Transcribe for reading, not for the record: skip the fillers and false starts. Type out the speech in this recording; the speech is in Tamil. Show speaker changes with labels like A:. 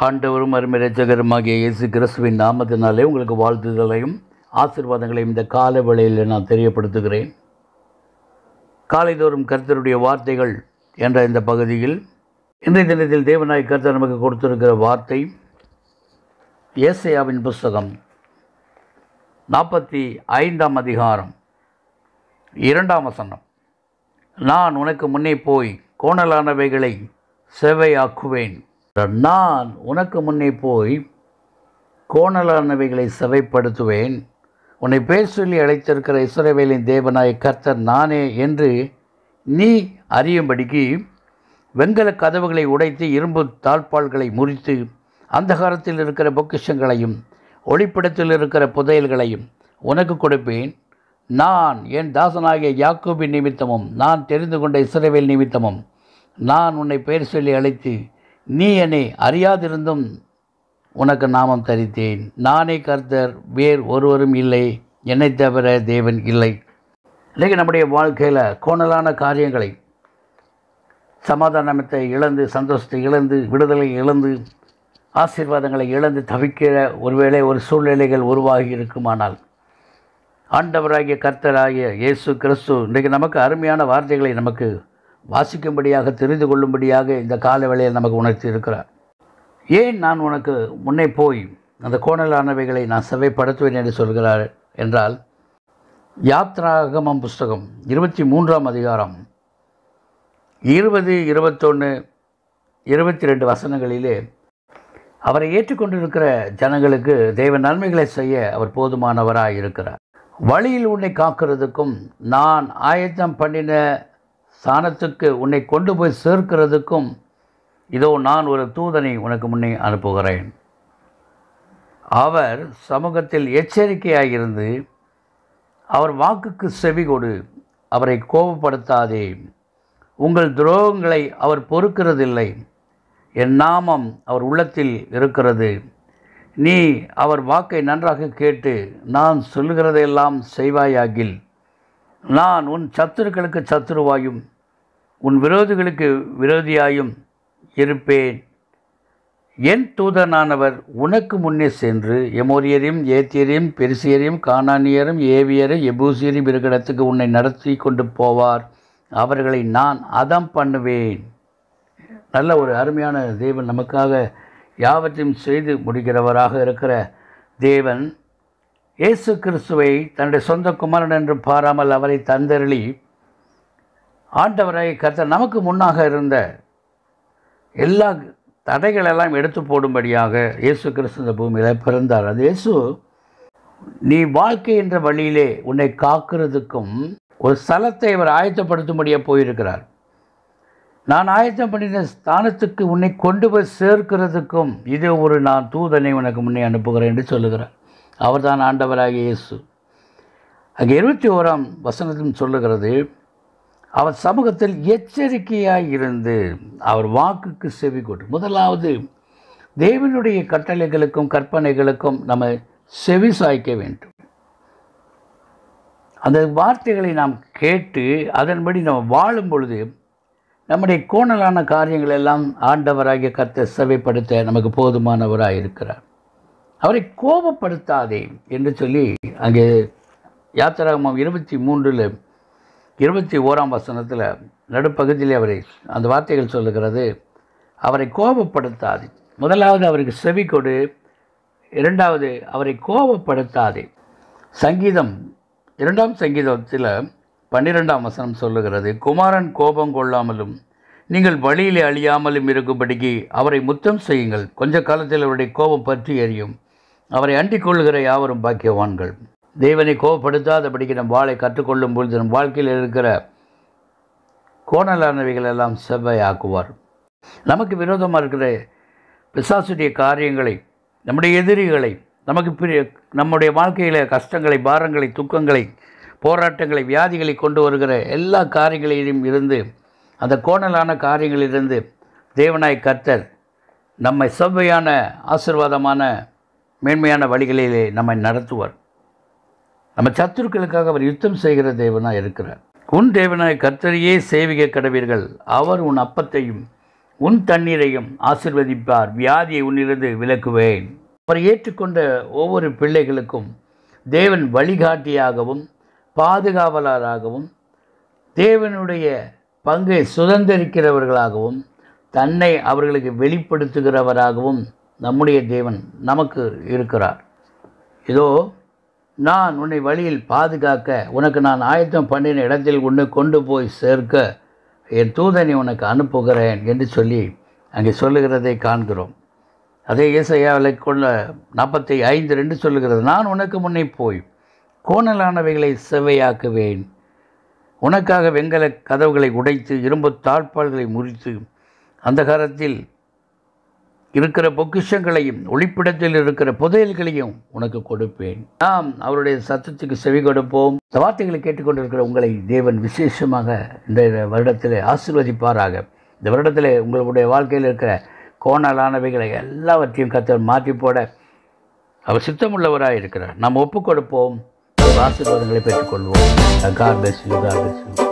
A: ஆண்டவரும் அருமை இரட்சகருமாகிய இயேசு கிறிஸ்துவின் நாமத்தினாலே உங்களுக்கு வாழ்த்துதலையும் ஆசீர்வாதங்களையும் இந்த கால வேளையில் நான் தெரியப்படுத்துகிறேன். காலைதோறும் கர்த்தருடைய வார்த்தைகள் என்ற இந்த பகுதியில் இன்றைய தினத்தில் தேவனாய் கர்த்தர் நமக்கு கொடுத்திருக்கிற வார்த்தை ஏசாயாவின் புஸ்தகம் 45ஆம் அதிகாரம் 2ஆம் வசனம். நான் உனக்கு முன்னே போய் கோணலானவைகளை செவையாக்குவேன். நான் உனக்கு முன்னே போய் கோணலானவைகளை செவைப்படுத்துவேன். உன்னை பேர் சொல்லி அழைத்திருக்கிற இஸ்ரவேலின் தேவனாய கர்த்தர் நானே என்று நீ அறியும்படிக்கு வெண்கல கதவுகளை உடைத்து இரும்பு தாழ்பால்களை முறித்து அந்தகாரத்தில் இருக்கிற பொக்கிஷங்களையும் ஒளிப்படத்தில் இருக்கிற புதையல்களையும் உனக்கு கொடுப்பேன். நான் என் தாசனாகிய யாக்கோபின் நிமித்தமும் நான் தெரிந்து கொண்ட இஸ்ரவேல் நிமித்தமும் நான் உன்னை பெயர் சொல்லி அழைத்து நீ என்னை அறியாதிருந்தும் உனக்கு நாமம் தரித்தேன். நானே கர்த்தர், வேறு ஒருவரும் இல்லை, என்னை தவிர தேவன் இல்லை. இன்றைக்கு நம்முடைய வாழ்க்கையில் கோணலான காரியங்களை, சமாதானத்தை இழந்து, சந்தோஷத்தை இழந்து, விடுதலை இழந்து, ஆசீர்வாதங்களை இழந்து தவிக்கிற ஒருவேளை ஒரு சூழ்நிலைகள் உருவாகி இருக்குமானால் ஆண்டவராகிய கர்த்தராகிய இயேசு கிறிஸ்து இன்றைக்கு நமக்கு அருமையான வார்த்தைகளை நமக்கு வாசிக்கும்படியாக, தெரிந்து கொள்ளும்படியாக இந்த கால வேளையில் நமக்கு உணர்த்தி இருக்கிறார். ஏன் நான் உனக்கு முன்னே போய் அந்த கோணலானவைகளை நான் செவைப்படுத்துவேன் என்று சொல்கிறார் என்றால், யாத்ராகமம் புஸ்தகம் 23ஆம் அதிகாரம் 20, 21, 22 வசனங்களிலே அவரை ஏற்றுக்கொண்டிருக்கிற ஜனங்களுக்கு தேவ நன்மைகளை செய்ய அவர் போதுமானவராக இருக்கிறார். வழியில் உன்னை காக்கிறதுக்கும் நான் ஆயத்தம் பண்ணின ஸ்தானத்துக்கு உன்னை கொண்டு போய் சேர்க்கிறதுக்கும் இதோ நான் ஒரு தூதனை உனக்கு முன்னே அனுப்புகிறேன். அவர் சமூகத்தில் எச்சரிக்கையாயிருந்து அவர் வாக்குக்கு செவி கொடு, அவரை கோபப்படுத்தாதே. உங்கள் துரோகங்களை அவர் பொறுக்கிறதில்லை. என் நாமம் அவர் உள்ளத்தில் இருக்கிறது. நீ அவர் வாக்கை நன்றாக கேட்டு நான் சொல்லுகிறதையெல்லாம் செய்வாயாகில் நான் உன் சத்துருக்களுக்கு சத்துருவாயும் உன் விரோதிகளுக்கு விரோதியாயும் இருப்பேன். என் தூதனானவர் உனக்கு முன்னே சென்று எமோரியரையும் ஏத்தியரையும் பெரிசியரையும் கானானியரும் ஏவியரும் எபூசியரையும் இருக்கிற உன்னை நடத்தி கொண்டு போவார். அவர்களை நான் அதம் பண்ணுவேன். நல்ல ஒரு அருமையான தேவன், நமக்காக யாவற்றையும் செய்து முடிக்கிறவராக இருக்கிற தேவன் இயேசு கிறிஸ்துவை தன்னுடைய சொந்த குமாரன் என்று பாராமல் அவரை தந்தருளி ஆண்டவரை கர்த்தர் நமக்கு முன்னாக இருந்த எல்லா தடைகளெல்லாம் எடுத்து போடும்படியாக இயேசு கிறிஸ்து இந்த பூமியில் பிறந்தார். அது இயேசு நீ வாழ்க்கை என்ற வழியிலே உன்னை காக்கிறதுக்கும் ஒரு ஸ்தலத்தை அவர் ஆயத்தப்படுத்தும்படியாக போயிருக்கிறார். நான் ஆயத்தம் பண்ணின ஸ்தானத்துக்கு உன்னை கொண்டு போய் சேர்க்கிறதுக்கும் இது ஒரு நான் தூதனை உனக்கு முன்னே அனுப்புகிறேன் என்று சொல்லுகிறார். அவர் தான் ஆண்டவராகிய இயேசு. அங்கே 21ஆம் வசனத்தில் சொல்லுகிறது, அவர் சமூகத்தில் எச்சரிக்கையாக இருந்து அவர் வாக்குக்கு செவி கொடு. முதலாவது தேவனுடைய கட்டளைகளுக்கும் கற்பனைகளுக்கும் நம்ம செவி சாய்க்க வேண்டும். அந்த வார்த்தைகளை நாம் கேட்டு அதன்படி நம்ம வாழும் பொழுது நம்முடைய கோணலான காரியங்கள் எல்லாம் ஆண்டவராகிய கர்த்தர் செவைப்படுத்த நமக்கு போதுமானவராக இருக்கிறார். அவரை கோபப்படுத்தாதே என்று சொல்லி அங்கே யாத்திராகமம் 23 21ஆம் வசனத்தில் நடுப்பகுதியில் அவரை அந்த வார்த்தைகள் சொல்லுகிறது. அவரை கோபப்படுத்தாதே. முதலாவது அவருக்கு செவி கொடு, இரண்டாவது அவரை கோபப்படுத்தாதே. சங்கீதம் 2ஆம் சங்கீதத்தில் 12ஆம் வசனம் சொல்லுகிறது, குமாரன் கோபம் கொள்ளாமலும் நீங்கள் வழியிலே அழியாமலும் இருக்கும்படிக்கு அவரை முத்தம் செய்யுங்கள். கொஞ்ச காலத்தில் அவருடைய கோபம் பற்றி எரியும். அவரை அண்டிக் கொள்ளுகிற யாவரும் பாக்கியவான்கள். தேவனை கோபப்படுத்தாதபடிக்கு நம் வாழை கற்றுக்கொள்ளும் பொழுது நம் வாழ்க்கையில் இருக்கிற கோணலானவைகள் எல்லாம் செவ்வாயாக்குவார். நமக்கு விரோதமாக இருக்கிற பிசாசுடைய காரியங்களை, நம்முடைய எதிரிகளை, நம்முடைய வாழ்க்கையில் கஷ்டங்களை, பாரங்களை, துக்கங்களை, போராட்டங்களை, வியாதிகளை கொண்டு வருகிற எல்லா காரியங்களிலும் இருந்து, அந்த கோணலான காரியங்களிலிருந்து தேவனாய் கர்த்தர் நம்மை செவ்வையான ஆசீர்வாதமான மேன்மையான வழிகளிலே நம்மை நடத்துவார். நம்ம சத்துருக்களுக்காக அவர் யுத்தம் செய்கிற தேவனாக இருக்கிறார். உன் தேவனாய் கர்த்தரையே சேவிக்க கடவீர்கள். அவர் உன் அப்பத்தையும் உன் தண்ணீரையும் ஆசீர்வதிப்பார். வியாதியை உன்னிலிருந்து விலக்குவேன். அவர் ஏற்றுக்கொண்ட ஒவ்வொரு பிள்ளைகளுக்கும் தேவன் வழிகாட்டியாகவும் பாதுகாவலராகவும் தேவனுடைய பங்கை சுதந்திரிக்கிறவர்களாகவும் தன்னை அவர்களுக்கு வெளிப்படுத்துகிறவராகவும் நம்முடைய தேவன் நமக்கு இருக்கிறார். இதோ நான் உன்னை வழியில் பாதுகாக்க உனக்கு நான் ஆயத்தம் பண்ணின இடத்தில் உன்னை கொண்டு போய் சேர்க்க என் தூதனை உனக்கு அனுப்புகிறேன் என்று சொல்லி அங்கே சொல்லுகிறதை காண்கிறோம். அதே ஏசாயாவில் கொள்ள 45:2 சொல்லுகிறது, நான் உனக்கு முன்னே போய் கோணலானவைகளை செவ்வையாக்குவேன். உனக்காக வெண்கல கதவுகளை உடைத்து இரும்பு தாழ்பால்களை முறித்து அந்தகாரத்தில் இருக்கிற பொக்கிஷங்களையும் ஒளிப்பிடத்தில் இருக்கிற புதையல்களையும் உனக்கு கொடுப்பேன். நாம் அவருடைய சத்தத்துக்கு செவி கொடுப்போம். இந்த வார்த்தைகளை கேட்டுக்கொண்டிருக்கிற உங்களை தேவன் விசேஷமாக இந்த வருடத்தில் ஆசீர்வதிப்பாராக. இந்த வருடத்தில் உங்களுடைய வாழ்க்கையில் இருக்கிற கோணலானவைகளை எல்லாவற்றையும் கர்த்தர் மாற்றி போட அவர் சித்தமுள்ளவராக இருக்கிறார். நாம் ஒப்புக் கொடுப்போம், ஆசீர்வாதங்களை பெற்றுக்கொள்வோம். God bless you.